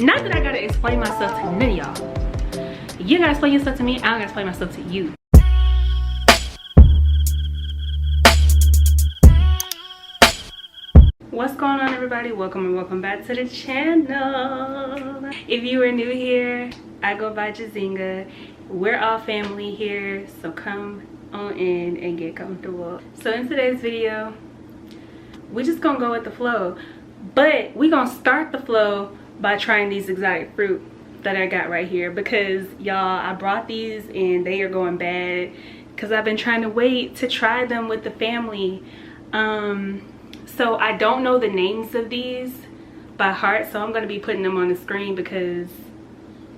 Not that I gotta explain myself to none of y'all. You gotta explain yourself to me, I don't gotta explain myself to you. What's going on, everybody? Welcome and welcome back to the channel. If you are new here, I go by Jazinga. We're all family here, so come on in and get comfortable. So in today's video, we just gonna go with the flow, but we gonna start the flow by trying these exotic fruit that I got right here, because y'all, I brought these and they are going bad because I've been trying to wait to try them with the family. So I don't know the names of these by heart, so I'm gonna be putting them on the screen because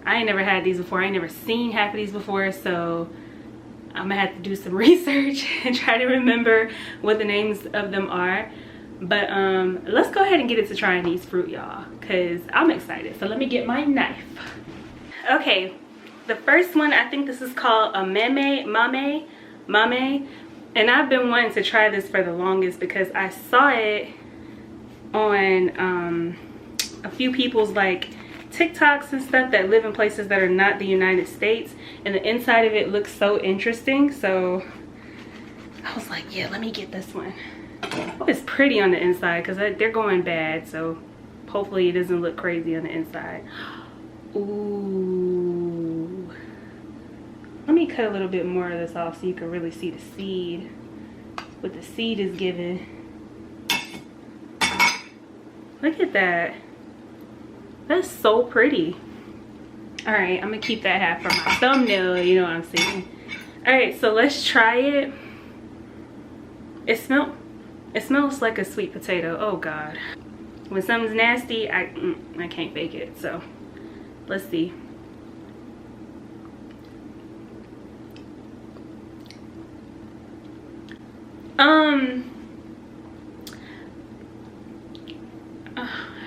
I ain't never had these before. I ain't never seen half of these before, so I'm gonna have to do some research and try to remember what the names of them are. But let's go ahead and get into trying these fruit, y'all, because I'm excited. So let me get my knife. Okay, the first one, I think this is called a mame. And I've been wanting to try this for the longest because I saw it on a few people's like TikToks and stuff that live in places that are not the United States, and the inside of it looks so interesting. So I was like, yeah, let me get this one. Oh, it's pretty on the inside because they're going bad, so hopefully it doesn't look crazy on the inside. Ooh, let me cut a little bit more of this off so you can really see the seed, what the seed is giving. Look at that. That's so pretty. All right, I'm gonna keep that half for my thumbnail, you know what I'm saying. All right, so let's try it. It smells like a sweet potato. Oh God. When something's nasty, I can't fake it. So let's see.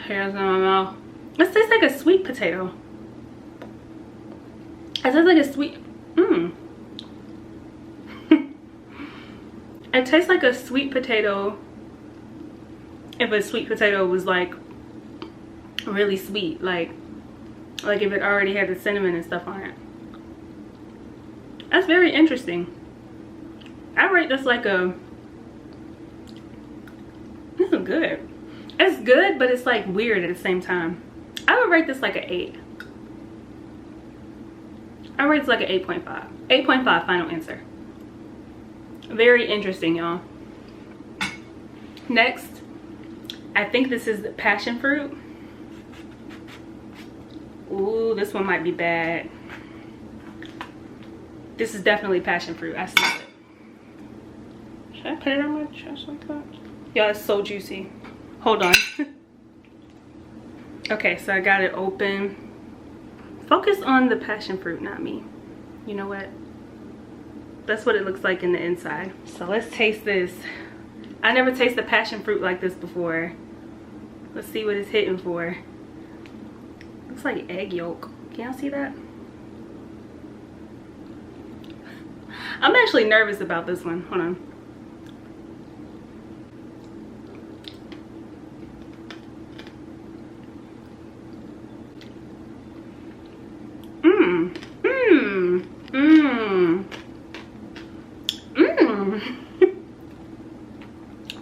Hairs in my mouth. It tastes like a sweet potato. It tastes like a sweet. It tastes like a sweet potato if a sweet potato was like really sweet, like if it already had the cinnamon and stuff on it. That's very interesting. I rate this like a, this is good. It's good, but it's like weird at the same time. I would rate this like an 8. I rate this like an 8.5. 8.5 final answer. Very interesting, y'all. Next, I think this is passion fruit. Ooh, this one might be bad. This is definitely passion fruit. I see it. Should I put it on my chest like that? Y'all, it's so juicy. Hold on. Okay, so I got it open. Focus on the passion fruit, not me. You know what? That's what it looks like in the inside. So let's taste this. I never tasted passion fruit like this before. Let's see what it's hitting for. Looks like egg yolk. Can y'all see that? I'm actually nervous about this one. Hold on.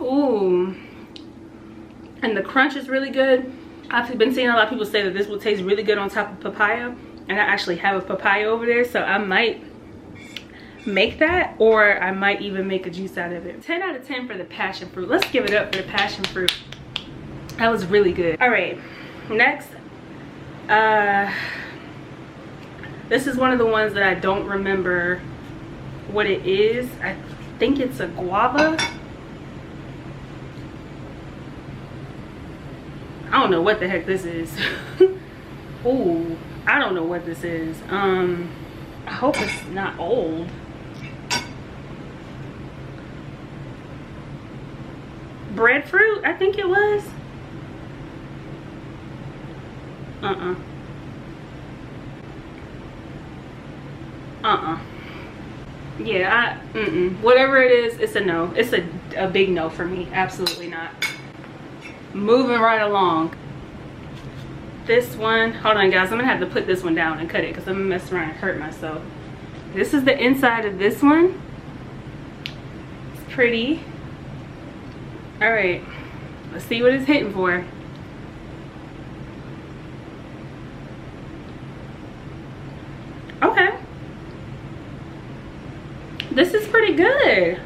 Ooh, and the crunch is really good. I've been seeing a lot of people say that this will taste really good on top of papaya, and I actually have a papaya over there, so I might make that, or I might even make a juice out of it. 10 out of 10 for the passion fruit. Let's give it up for the passion fruit. That was really good. All right, next, this is one of the ones that I don't remember what it is. I think it's a guava. I don't know what the heck this is. Ooh, I don't know what this is. I hope it's not old. Breadfruit, I think it was. Yeah, whatever it is, it's a no. It's a big no for me. Absolutely not. Moving right along. this one, hold on guys, I'm gonna have to put this one down and cut it because I'm gonna mess around and hurt myself. This is the inside of this one. It's pretty. All right, let's see what it's hitting for. Okay, this is pretty good.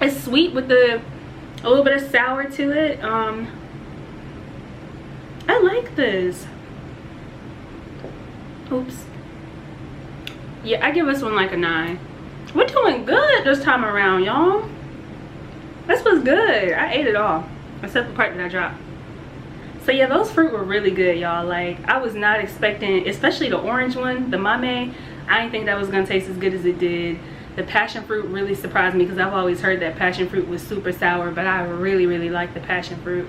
It's sweet with a little bit of sour to it. I like this. Oops. Yeah, I give this one like a 9. We're doing good this time around, y'all. This was good. I ate it all except the part that I dropped. So yeah, those fruit were really good, y'all. Like, I was not expecting, especially the orange one, the mame. I didn't think that was gonna taste as good as it did. The passion fruit really surprised me because I've always heard that passion fruit was super sour, but I really like the passion fruit.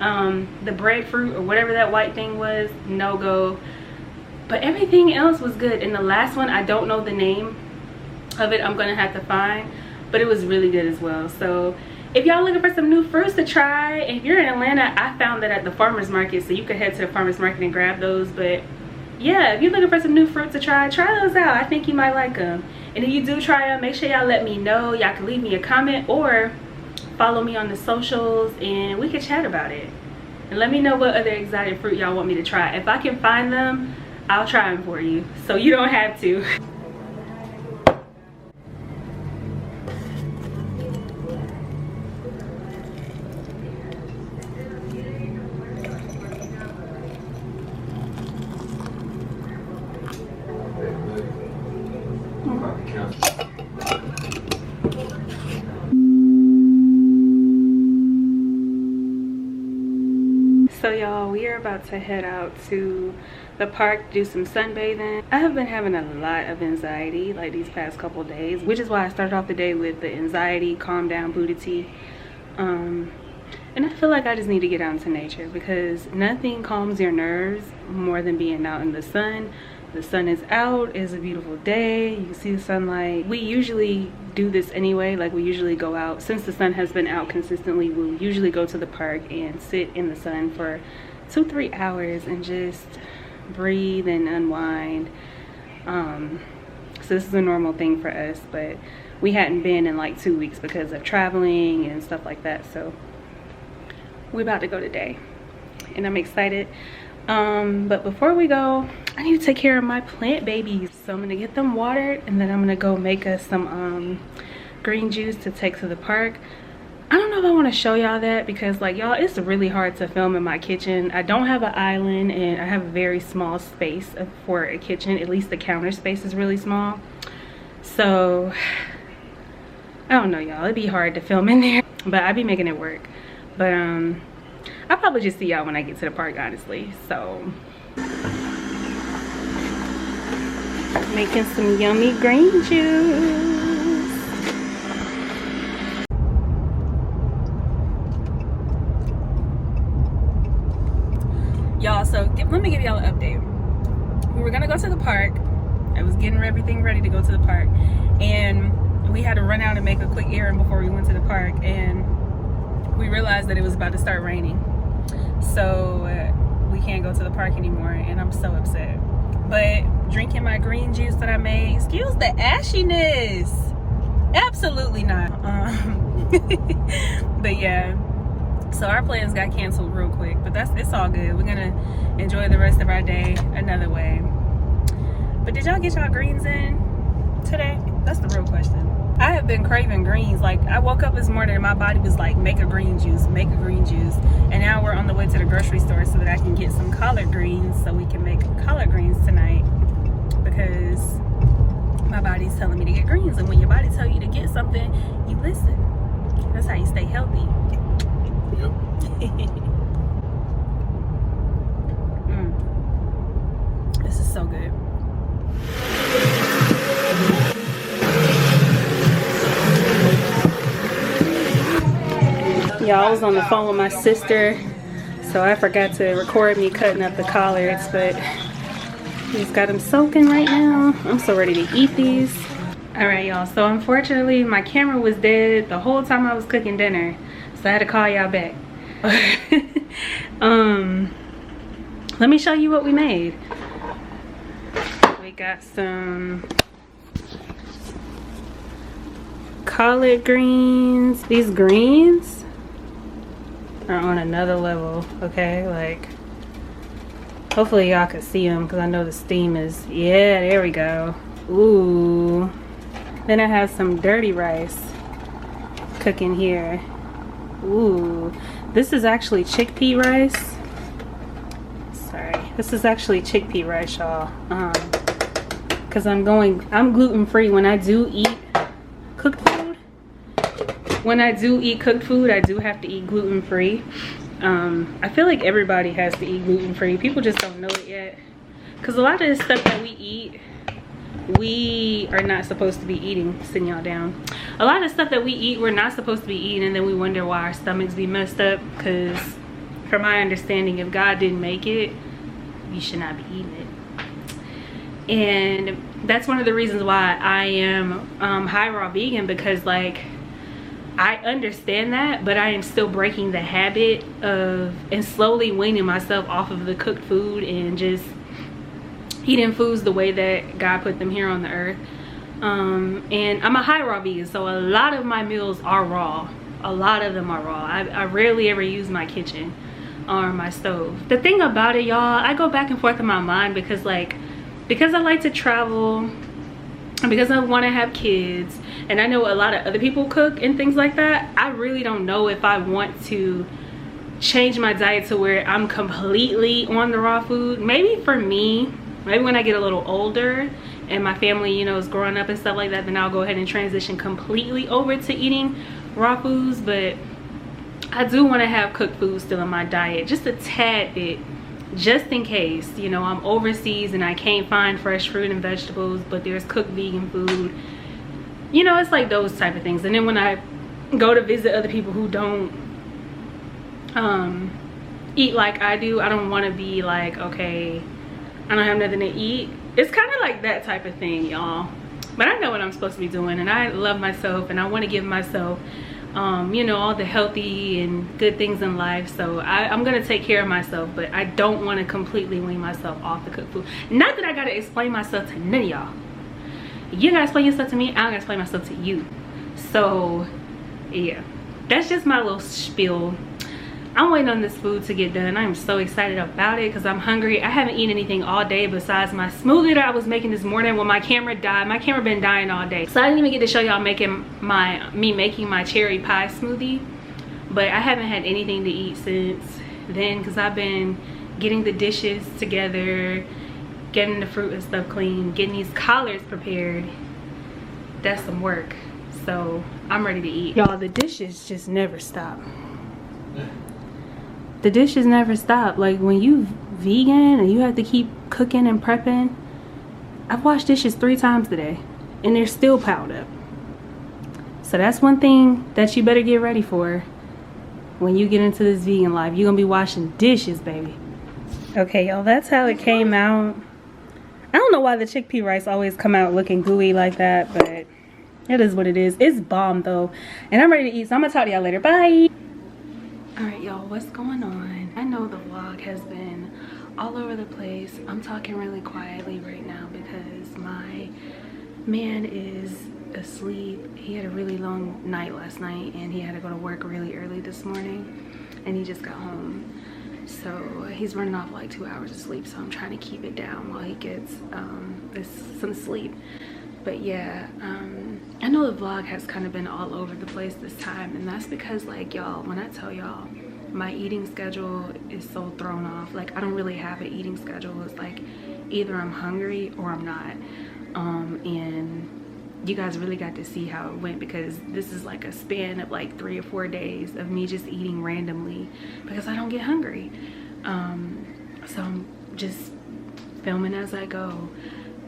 The breadfruit or whatever that white thing was, no go. But everything else was good. And the last one, I don't know the name of it. I'm gonna have to find, but it was really good as well. So if y'all looking for some new fruits to try, if you're in Atlanta, I found that at the farmers market, so you could head to the farmers market and grab those. But yeah, if you're looking for some new fruits to try those out. I think you might like them. And if you do try them, make sure y'all let me know. Y'all can leave me a comment or follow me on the socials and we can chat about it. And let me know what other exotic fruit y'all want me to try. If I can find them, I'll try them for you, so you don't have to. So y'all, we are about to head out to the park to do some sunbathing. I have been having a lot of anxiety like these past couple days, which is why I started off the day with the anxiety calm down Buddha tea. And I feel like I just need to get out into nature because nothing calms your nerves more than being out in the sun. The sun is out, it's a beautiful day, you can see the sunlight. We usually do this anyway, like we usually go out. Since the sun has been out consistently, we'll usually go to the park and sit in the sun for 2-3 hours and just breathe and unwind. So this is a normal thing for us, but we hadn't been in like 2 weeks because of traveling and stuff like that. So we're about to go today and I'm excited. But before we go, I need to take care of my plant babies, so I'm gonna get them watered and then I'm gonna go make us some green juice to take to the park. I don't know if I want to show y'all that because, like, y'all, it's really hard to film in my kitchen. I don't have an island and I have a very small space for a kitchen. At least the counter space is really small, so I don't know, y'all, it'd be hard to film in there, but I'd be making it work. But I'll probably just see y'all when I get to the park, honestly. So making some yummy green juice. Y'all, so let me give y'all an update. We were gonna go to the park. I was getting everything ready to go to the park, and we had to run out and make a quick errand before we went to the park, and we realized that it was about to start raining, so we can't go to the park anymore, and I'm so upset. But drinking my green juice that I made, excuse the ashiness, absolutely not. But yeah, so our plans got canceled real quick, but it's all good. We're gonna enjoy the rest of our day another way. But did y'all get y'all greens in today? That's the real question. I have been craving greens. Like, I woke up this morning and my body was like, make a green juice, make a green juice. And now we're on the way to the grocery store so that I can get some collard greens so we can make collard greens tonight, because my body's telling me to get greens. And when your body tells you to get something, you listen. That's how you stay healthy. Yep. This is so good. Y'all, I was on the phone with my sister, so I forgot to record me cutting up the collards, but he's got them soaking right now. I'm so ready to eat these. All right, y'all, so unfortunately my camera was dead the whole time I was cooking dinner, so I had to call y'all back. Let me show you what we made. We got some collard greens. These greens are on another level, okay? Like, hopefully y'all can see them because I know the steam is, yeah, there we go. Ooh. Then I have some dirty rice cooking here. Ooh. This is actually chickpea rice. Sorry. This is actually chickpea rice, y'all. Because I'm gluten-free when I do eat cooked food. When I do eat cooked food, I do have to eat gluten-free. I feel like everybody has to eat gluten-free. People just don't know it yet. Because a lot of the stuff that we eat, we are not supposed to be eating. Sitting y'all down. A lot of stuff that we eat, we're not supposed to be eating, and then we wonder why our stomachs be messed up. Because from my understanding, if God didn't make it, you should not be eating it. And that's one of the reasons why I am high raw vegan, because like, I understand that, but I am still breaking the habit of and slowly weaning myself off of the cooked food and just eating foods the way that God put them here on the earth. And I'm a high raw vegan, so a lot of my meals are raw. A lot of them are raw. I rarely ever use my kitchen or my stove. The thing about it, y'all, I go back and forth in my mind because I like to travel, because I want to have kids, and I know a lot of other people cook and things like that. I really don't know if I want to change my diet to where I'm completely on the raw food. Maybe for me, maybe when I get a little older and my family, you know, is growing up and stuff like that, then I'll go ahead and transition completely over to eating raw foods. But I do want to have cooked food still in my diet, just a tad bit, just in case, you know, I'm overseas and I can't find fresh fruit and vegetables, but there's cooked vegan food. You know, it's like those type of things. And then when I go to visit other people who don't eat like I do, I don't want to be like, okay, I don't have nothing to eat. It's kind of like that type of thing, y'all. But I know what I'm supposed to be doing, and I love myself, and I want to give myself you know, all the healthy and good things in life. So I'm gonna take care of myself, but I don't want to completely wean myself off the cooked food. Not that I gotta explain myself to none of y'all. You gotta explain yourself to me, I gotta explain myself to you. So yeah, that's just my little spiel. I'm waiting on this food to get done. I'm so excited about it because I'm hungry. I haven't eaten anything all day besides my smoothie that I was making this morning when my camera died. My camera been dying all day, so I didn't even get to show y'all making my cherry pie smoothie. But I haven't had anything to eat since then because I've been getting the dishes together, getting the fruit and stuff clean, getting these collards prepared. That's some work. So I'm ready to eat. Y'all, the dishes just never stop. The dishes never stop. Like, when you vegan and you have to keep cooking and prepping, I've washed dishes 3 times today and they're still piled up. So that's one thing that you better get ready for when you get into this vegan life. You're gonna be washing dishes, baby. Okay, y'all, that's how it came out. I don't know why the chickpea rice always come out looking gooey like that, but it is what it is. It's bomb though, and I'm ready to eat, so I'm gonna talk to y'all later. Bye. All right, y'all, what's going on? I know the vlog has been all over the place. I'm talking really quietly right now because my man is asleep. He had a really long night last night and he had to go to work really early this morning, and he just got home. So he's running off like 2 hours of sleep, so I'm trying to keep it down while he gets some sleep. But yeah, I know the vlog has kind of been all over the place this time, and that's because, like, y'all, when I tell y'all my eating schedule is so thrown off, like, I don't really have an eating schedule. It's like either I'm hungry or I'm not. And you guys really got to see how it went, because this is like a span of like 3 or 4 days of me just eating randomly because I don't get hungry. So I'm just filming as I go.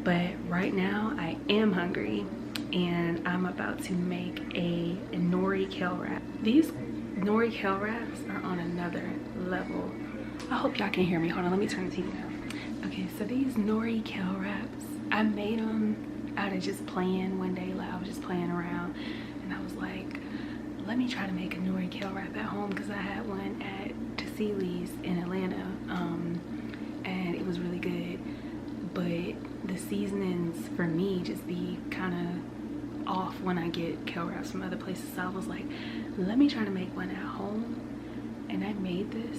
But right now I am hungry and I'm about to make a Nori Kale wrap. These Nori Kale wraps are on another level. I hope y'all can hear me. Hold on, let me turn the TV down. Okay, so these Nori Kale wraps, I made them out of just playing one day. Like, I was just playing around and I was like, let me try to make a Nori Kale wrap at home, because I had one at Tassili's in Atlanta, and it was really good. But the seasonings for me just be kind of off when I get kale wraps from other places. So I was like, let me try to make one at home, and I made this.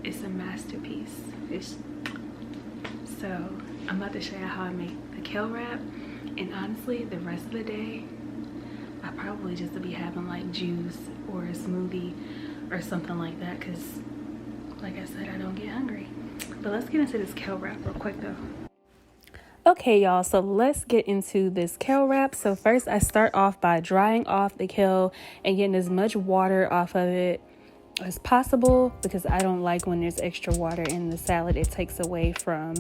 It's a masterpiece. So I'm about to show you how I make the kale wrap, and honestly the rest of the day I probably just will be having like juice or a smoothie or something like that, because like I said, I don't get hungry. But let's get into this kale wrap real quick though. Okay, y'all, so let's get into this kale wrap. So first I start off by drying off the kale and getting as much water off of it as possible, because I don't like when there's extra water in the salad. It takes away from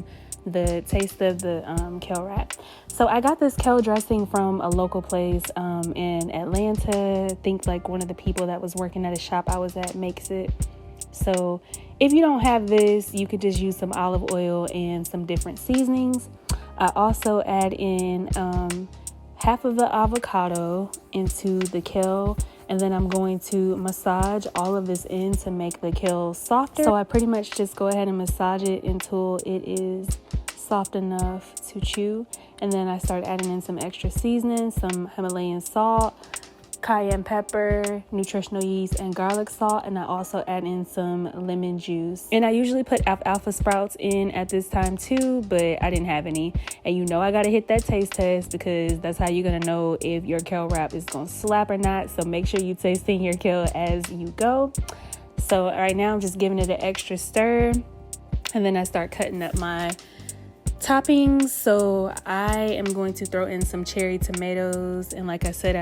the taste of the kale wrap. So I got this kale dressing from a local place in Atlanta. I think like one of the people that was working at a shop I was at makes it. So if you don't have this, you could just use some olive oil and some different seasonings. I also add in half of the avocado into the kale, and then I'm going to massage all of this in to make the kale softer. So I pretty much just go ahead and massage it until it is soft enough to chew. And then I start adding in some extra seasoning, some Himalayan salt, cayenne pepper, nutritional yeast, and garlic salt. And I also add in some lemon juice. And I usually put alfalfa sprouts in at this time too, but I didn't have any. And you know I gotta hit that taste test, because that's how you're gonna know if your kale wrap is gonna slap or not. So make sure you tasting your kale as you go. So right now I'm just giving it an extra stir, and then I start cutting up my toppings. So I am going to throw in some cherry tomatoes, and like I said,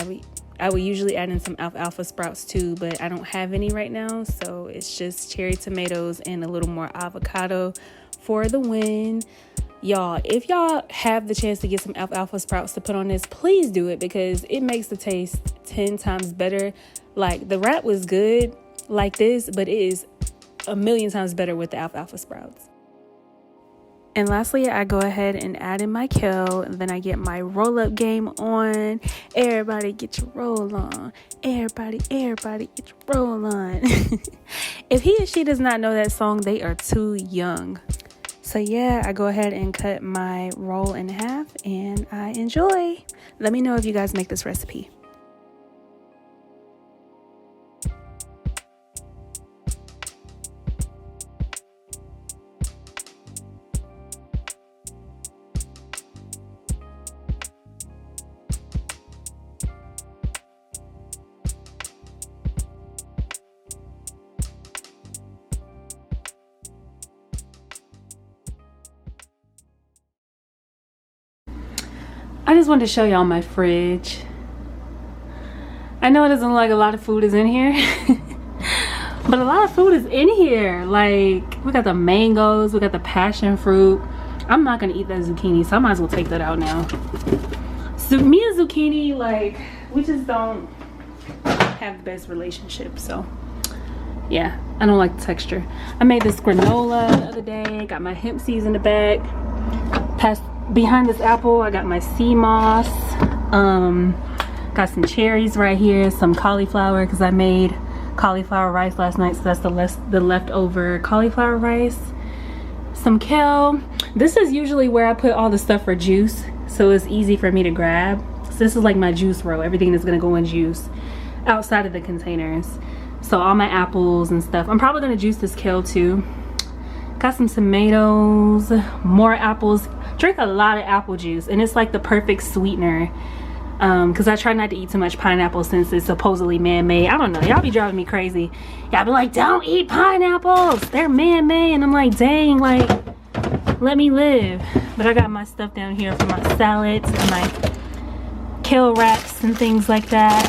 I would usually add in some alfalfa sprouts too, but I don't have any right now. So it's just cherry tomatoes and a little more avocado for the win. Y'all, if y'all have the chance to get some alfalfa sprouts to put on this, please do it, because it makes the taste 10 times better. Like the wrap was good like this, but it is a million times better with the alfalfa sprouts. And lastly, I go ahead and add in my kale, and then I get my roll-up game on. Everybody get your roll on. Everybody get your roll on. If he or she does not know that song, they are too young. So yeah, I go ahead and cut my roll in half, and I enjoy. Let me know if you guys make this recipe. I just wanted to show y'all my fridge. I know it doesn't look like a lot of food is in here, but a lot of food is in here. Like, we got the mangoes, we got the passion fruit. I'm not gonna eat that zucchini, so I might as well take that out now. So me and zucchini, like, we just don't have the best relationship, so yeah, I don't like the texture. I made this granola the other day, got my hemp seeds in the bag. Behind this apple, I got my sea moss, got some cherries right here, some cauliflower, because I made cauliflower rice last night, so that's the leftover cauliflower rice, some kale. This is usually where I put all the stuff for juice, so it's easy for me to grab. So this is like my juice roll. Everything is gonna go in juice outside of the containers. So all my apples and stuff. I'm probably gonna juice this kale too. Got some tomatoes, more apples. Drink a lot of apple juice, and it's like the perfect sweetener, because I try not to eat too much pineapple since it's supposedly man-made. I don't know, y'all be driving me crazy. Y'all be like, don't eat pineapples, they're man-made. And I'm like, dang, like, let me live. But I got my stuff down here for my salads and my kale wraps and things like that.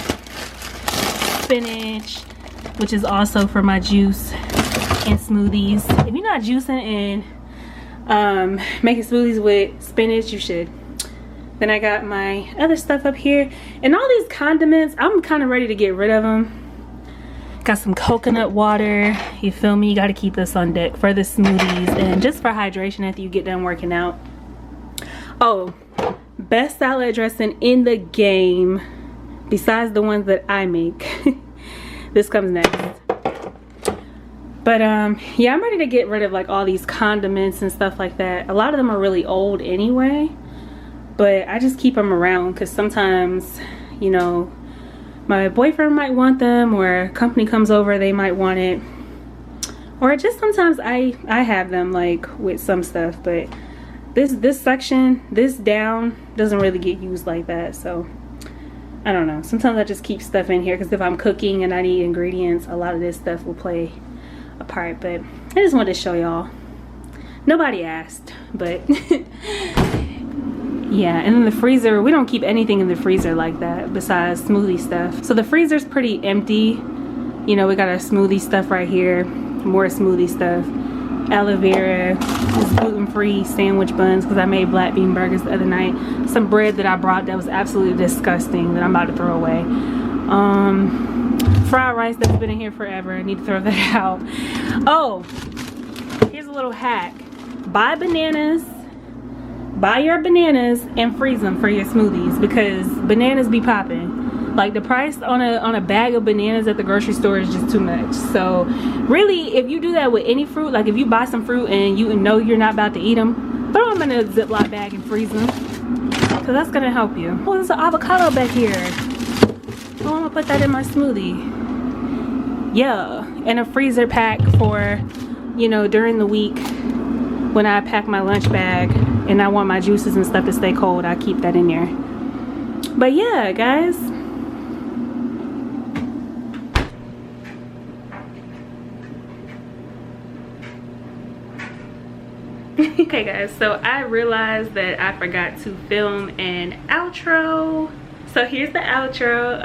Spinach, which is also for my juice and smoothies. If you're not juicing and making smoothies with spinach, you should. Then I got my other stuff up here, and all these condiments, I'm kind of ready to get rid of them. Got some coconut water, you feel me? You got to keep this on deck for the smoothies and just for hydration after you get done working out. Oh, best salad dressing in the game besides the ones that I make this comes next. But yeah, I'm ready to get rid of like all these condiments and stuff like that. A lot of them are really old anyway, but I just keep them around because sometimes, you know, my boyfriend might want them, or a company comes over, they might want it, or just sometimes I have them like with some stuff. But this section, this down, doesn't really get used like that. So I don't know, sometimes I just keep stuff in here because if I'm cooking and I need ingredients, a lot of this stuff will play a part. But I just wanted to show y'all. Nobody asked, but yeah. And in the freezer, we don't keep anything in the freezer like that besides smoothie stuff. So the freezer's pretty empty. You know, we got our smoothie stuff right here, more smoothie stuff, aloe vera, this gluten-free sandwich buns because I made black bean burgers the other night, some bread that I brought that was absolutely disgusting that I'm about to throw away, fried rice that's been in here forever, I need to throw that out. Oh, here's a little hack. Buy your bananas and freeze them for your smoothies because bananas be popping. Like the price on a bag of bananas at the grocery store is just too much. So really, if you do that with any fruit, like if you buy some fruit and you know you're not about to eat them, throw them in a Ziploc bag and freeze them, because that's gonna help you. Oh, there's an avocado back here. Oh, I'm gonna put that in my smoothie. Yeah, and a freezer pack for, you know, during the week when I pack my lunch bag and I want my juices and stuff to stay cold, I keep that in there. But yeah, guys. Okay guys, so I realized that I forgot to film an outro. So here's the outro.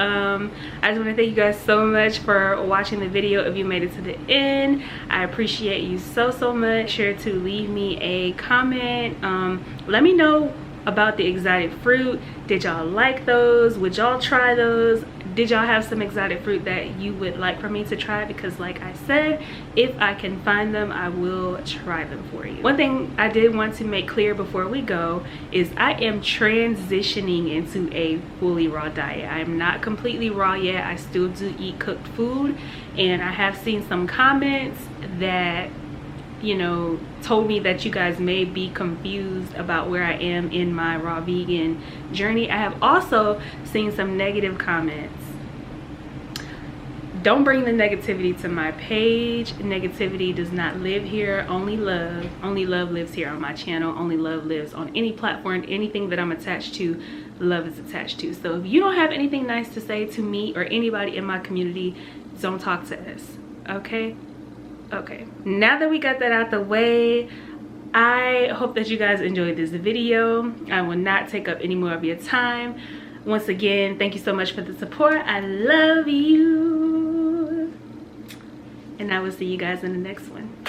I just want to thank you guys so much for watching the video. If you made it to the end, I appreciate you so much. Make sure to leave me a comment. Let me know about the exotic fruit. Did y'all like those? Would y'all try those? Did y'all have some exotic fruit that you would like for me to try? Because like I said, if I can find them, I will try them for you. One thing I did want to make clear before we go is I am transitioning into a fully raw diet. I am not completely raw yet. I still do eat cooked food, and I have seen some comments that, you know, told me that you guys may be confused about where I am in my raw vegan journey. I have also seen some negative comments. Don't bring the negativity to my page. Negativity does not live here. Only love lives here on my channel. Only love lives on any platform. Anything that I'm attached to, love is attached to. So if you don't have anything nice to say to me or anybody in my community, don't talk to us, okay? Okay, now that we got that out the way, I hope that you guys enjoyed this video. I will not take up any more of your time. Once again, thank you so much for the support. I love you, and I will see you guys in the next one.